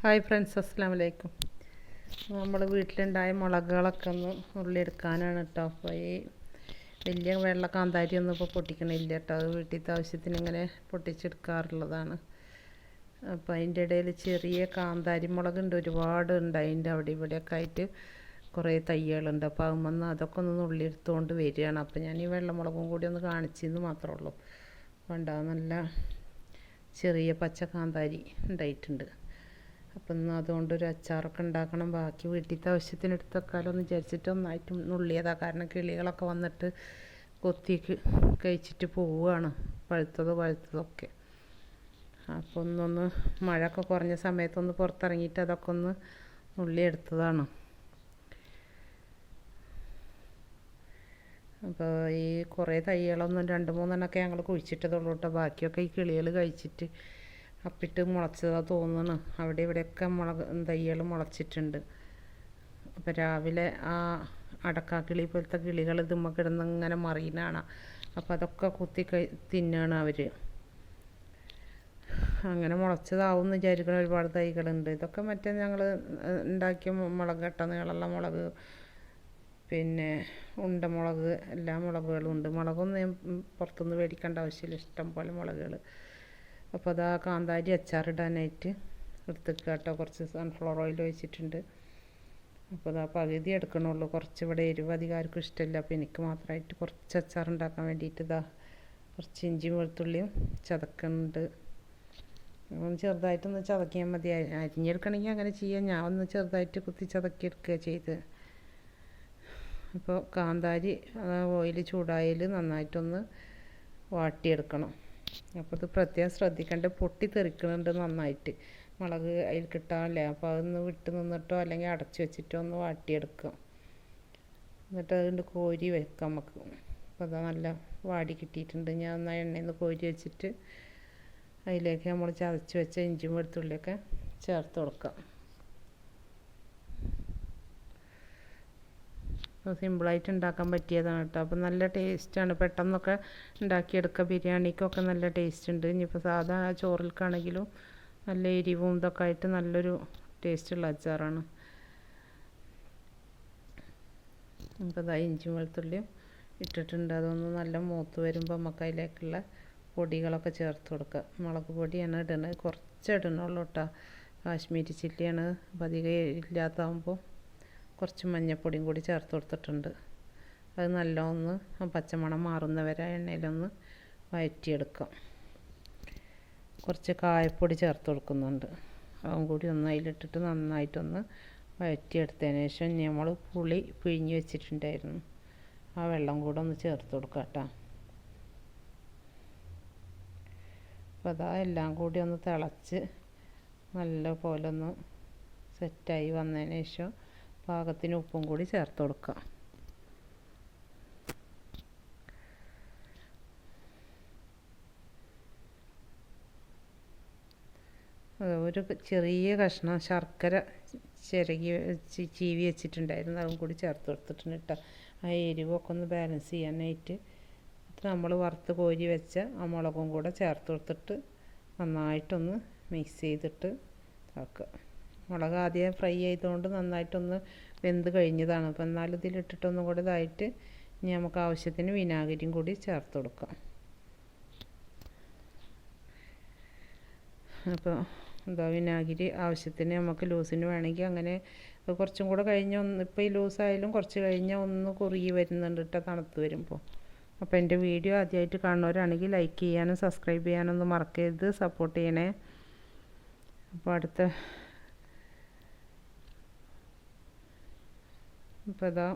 Hi friends, അസ്സലാമു അലൈക്കും. നമ്മൾ വീട്ടിലുണ്ടായ മുളകുകളൊക്കെ ഒന്ന് ഉള്ളിയെടുക്കാനാണ് കേട്ടോ. അപ്പോൾ ഈ വലിയ വെള്ള കാന്താരി ഒന്നും ഇപ്പോൾ പൊട്ടിക്കണില്ല കേട്ടോ. അത് വീട്ടിലത്തെ ആവശ്യത്തിന് ഇങ്ങനെ പൊട്ടിച്ചെടുക്കാറുള്ളതാണ്. അപ്പോൾ അതിൻ്റെ ഇടയിൽ ചെറിയ കാന്താരി മുളകുണ്ട്, ഒരുപാട് ഉണ്ട്. അതിൻ്റെ അവിടെ ഇവിടെയൊക്കെ ആയിട്ട് കുറേ തയ്യലുണ്ട്. അപ്പോൾ അതുമെന്ന് അതൊക്കെ ഒന്ന് ഉള്ളിയെടുത്തുകൊണ്ട് വരികയാണ്. അപ്പോൾ ഞാൻ ഈ വെള്ളമുളകും കൂടി ഒന്ന് കാണിച്ചെന്ന് മാത്രമേ ഉള്ളൂ. വേണ്ട, നല്ല ചെറിയ പച്ച കാന്താരി ഉണ്ടായിട്ടുണ്ട്. അപ്പം ഇന്ന് അതുകൊണ്ടൊരു അച്ചാറൊക്കെ ഉണ്ടാക്കണം. ബാക്കി വീട്ടിലത്തെ ആവശ്യത്തിന് എടുത്ത് വെക്കാമല്ലോ എന്ന് വിചാരിച്ചിട്ട് ഒന്നായിട്ട് നുള്ളിയതാണ്. കാരണം കിളികളൊക്കെ വന്നിട്ട് കൊത്തിക്ക് കഴിച്ചിട്ട് പോവുകയാണ്, പഴുത്തതൊക്കെ. അപ്പോൾ ഒന്നൊന്ന് മഴയൊക്കെ കുറഞ്ഞ സമയത്തൊന്ന് പുറത്തിറങ്ങിയിട്ട് അതൊക്കെ ഒന്ന് നുള്ളിയെടുത്തതാണ്. അപ്പോൾ ഈ കുറേ തൈകളൊന്നും 2-3 ഞങ്ങൾ കുഴിച്ചിട്ടതുള്ളൂ കേട്ടോ. ബാക്കിയൊക്കെ ഈ കിളികൾ കഴിച്ചിട്ട് അപ്പിട്ട് മുളച്ചതാണ് തോന്നുന്നു. അവിടെ ഇവിടെയൊക്കെ തൈകൾ മുളച്ചിട്ടുണ്ട്. അപ്പോൾ രാവിലെ ആ അടക്കാക്കിളി പോലത്തെ കിളികൾ ഇതുമ്മ കിടന്ന് ഇങ്ങനെ മറിയുന്നതാണ്. അപ്പോൾ അതൊക്കെ കുത്തി തിന്നുകയാണ് അവർ. അങ്ങനെ മുളച്ചതാവും എന്ന് വിചാരിക്കുന്ന ഒരുപാട് തൈകളുണ്ട്. ഇതൊക്കെ മറ്റേ ഞങ്ങൾ ഉണ്ടാക്കിയ മുളക്, നീളമുള്ള മുളക്, പിന്നെ ഉണ്ടമുളക്, എല്ലാ മുളകുകളും ഉണ്ട്. മുളകൊന്നും പുറത്തുനിന്ന് മേടിക്കേണ്ട ആവശ്യമില്ല, ഇഷ്ടം പോലെ മുളകുകൾ. അപ്പോൾ അതാ കാന്താരി അച്ചാറിടാനായിട്ട് എടുത്തിക്കുക കേട്ടോ. കുറച്ച് സൺഫ്ലവർ ഓയിൽ ഒഴിച്ചിട്ടുണ്ട്. അപ്പോൾ അതാ പകുതി എടുക്കണുള്ളൂ. കുറച്ച് ഇവിടെ എരിവ് അധികാർക്കും ഇഷ്ടമില്ല. അപ്പോൾ എനിക്ക് മാത്രമായിട്ട് കുറച്ച് അച്ചാറുണ്ടാക്കാൻ വേണ്ടിയിട്ട് ഇതാ കുറച്ച് ഇഞ്ചിയും വെളുത്തുള്ളിയും ചതക്കുന്നുണ്ട്. ചെറുതായിട്ടൊന്ന് ചതക്കിയാൽ മതി. അരിഞ്ഞെടുക്കണമെങ്കിൽ അങ്ങനെ ചെയ്യാം. ഞാൻ ഒന്ന് ചെറുതായിട്ട് കുത്തി ചതക്കിയെടുക്കുക ചെയ്ത്. അപ്പോൾ കാന്താരി ഓയിൽ ചൂടായാൽ നന്നായിട്ടൊന്ന് വാട്ടിയെടുക്കണം. അപ്പോൾ ഇത് പ്രത്യേകം ശ്രദ്ധിക്കേണ്ട, പൊട്ടി തെറിക്കുന്നുണ്ട് നന്നായിട്ട്. മുളക് അതിൽ കിട്ടാനല്ലേ. അപ്പോൾ അതൊന്ന് വിട്ട് നിന്നിട്ടോ അല്ലെങ്കിൽ അടച്ചു വെച്ചിട്ടോ ഒന്ന് വാട്ടിയെടുക്കുക. എന്നിട്ട് അതുകൊണ്ട് കോരി വെക്കാം നമുക്ക്. അപ്പോൾ അത് നല്ല വാടി കിട്ടിയിട്ടുണ്ട്. ഞാൻ ഒന്ന് എണ്ണയിൽ നിന്ന് കോരി വെച്ചിട്ട് അതിലേക്ക് നമ്മൾ ചതച്ച് വെച്ച ഇഞ്ചിയും വെളുത്തുള്ളിയൊക്കെ ചേർത്ത് കൊടുക്കാം. സിമ്പിളായിട്ട് ഉണ്ടാക്കാൻ പറ്റിയതാണ് കേട്ടോ. അപ്പോൾ നല്ല ടേസ്റ്റാണ്. പെട്ടെന്നൊക്കെ ഉണ്ടാക്കിയെടുക്കുക. ബിരിയാണിക്കൊക്കെ നല്ല ടേസ്റ്റ് ഉണ്ട്. ഇനിയിപ്പോൾ സാധാ ചോറിൽക്കാണെങ്കിലും നല്ല എരിവും ഇതൊക്കെ ആയിട്ട് നല്ലൊരു ടേസ്റ്റുള്ള അച്ചാറാണ്. അപ്പോൾ ഇതാ ഇഞ്ചിയും വെളുത്തുള്ളിയും ഇട്ടിട്ടുണ്ട്. അതൊന്ന് നല്ല മൂത്ത് വരുമ്പോൾ നമുക്ക് അതിലേക്കുള്ള പൊടികളൊക്കെ ചേർത്ത് കൊടുക്കുക. മുളക് പൊടിയാണ് ഇടുന്നത്, കുറച്ച് ഇടണുള്ളൂ കേട്ടോ. കാശ്മീരി ചില്ലിയാണ്. അപ്പോൾ അധികം ഇല്ലാത്താകുമ്പോൾ കുറച്ച് മഞ്ഞൾപ്പൊടിയും കൂടി ചേർത്ത് കൊടുത്തിട്ടുണ്ട്. അത് നല്ലോണം പച്ചമണം മാറുന്നവരെ എണ്ണയിലൊന്ന് വഴറ്റിയെടുക്കാം. കുറച്ച് കായപ്പൊടി ചേർത്ത് കൊടുക്കുന്നുണ്ട്. അതും കൂടി ഒന്ന് അതിലിട്ടിട്ട് നന്നായിട്ടൊന്ന് വഴറ്റിയെടുത്തതിന് ശേഷം നമ്മൾ പുളി പിഴിഞ്ഞ് വെച്ചിട്ടുണ്ടായിരുന്നു, ആ വെള്ളം കൂടെ ഒന്ന് ചേർത്ത് കൊടുക്കാം കേട്ടോ. അപ്പോൾ അതാ എല്ലാം കൂടി ഒന്ന് തിളച്ച് നല്ല പോലെ ഒന്ന് സെറ്റായി വന്നതിന് ശേഷം പാകത്തിന് ഉപ്പും കൂടി ചേർത്ത് കൊടുക്കുക. ഒരു ചെറിയ കഷ്ണം ശർക്കര ചീവി വെച്ചിട്ടുണ്ടായിരുന്നു, അതും കൂടി ചേർത്ത് കൊടുത്തിട്ടുണ്ട് കേട്ടോ. ആ എരിവൊക്കെ ഒന്ന് ബാലൻസ് ചെയ്യാനായിട്ട് നമ്മൾ വറുത്ത് കോരി വെച്ച ആ മുളകും കൂടെ ചേർത്ത് കൊടുത്തിട്ട് നന്നായിട്ടൊന്ന് മിക്സ് ചെയ്തിട്ട് ആക്കുക. മുളക് ആദ്യം ഫ്രൈ ചെയ്തുകൊണ്ട് നന്നായിട്ടൊന്ന് വെന്ത് കഴിഞ്ഞതാണ്. അപ്പോൾ എന്നാലും ഇതിലിട്ടിട്ടൊന്നും കൂടെ ഇതായിട്ട് ഇനി നമുക്ക് ആവശ്യത്തിന് വിനാഗിരിയും കൂടി ചേർത്ത് കൊടുക്കാം. അപ്പോൾ എന്താ വിനാഗിരി ആവശ്യത്തിന് നമുക്ക് ലൂസിന് വേണമെങ്കിൽ അങ്ങനെ കുറച്ചും കൂടെ കഴിഞ്ഞ് ഇപ്പോൾ ഈ ലൂസായാലും കുറച്ച് കഴിഞ്ഞാൽ ഒന്ന് കുറുകി വരുന്നുണ്ട് കേട്ടോ തണുത്ത് വരുമ്പോൾ. അപ്പോൾ എൻ്റെ വീഡിയോ ആദ്യമായിട്ട് കാണുന്നവരാണെങ്കിൽ ലൈക്ക് ചെയ്യാനും സബ്സ്ക്രൈബ് ചെയ്യാനൊന്നും മറക്കരുത്, സപ്പോർട്ട് ചെയ്യണേ. അപ്പോൾ ഇപ്പോൾ ഇതാ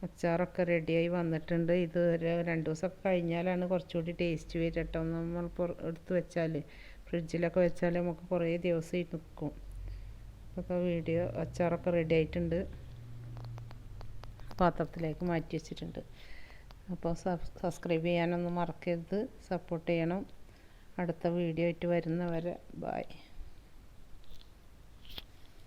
അച്ചാറൊക്കെ റെഡിയായി വന്നിട്ടുണ്ട്. ഇത് ഒരു 2 ദിവസമൊക്കെ കഴിഞ്ഞാലാണ് കുറച്ചുകൂടി ടേസ്റ്റ് വരിക കേട്ടോ. നമ്മൾ എടുത്ത് വെച്ചാൽ ഫ്രിഡ്ജിലൊക്കെ വെച്ചാൽ നമുക്ക് കുറേ ദിവസം നിൽക്കും. അപ്പോൾ അച്ചാറൊക്കെ റെഡി ആയിട്ടുണ്ട്, പാത്രത്തിലേക്ക് മാറ്റി വെച്ചിട്ടുണ്ട്. അപ്പോൾ സബ്സ്ക്രൈബ് ചെയ്യാനൊന്നും മറക്കരുത്, സപ്പോർട്ട് ചെയ്യണം. അടുത്ത വീഡിയോ ആയിട്ട് വരുന്നവരെ ബായ്.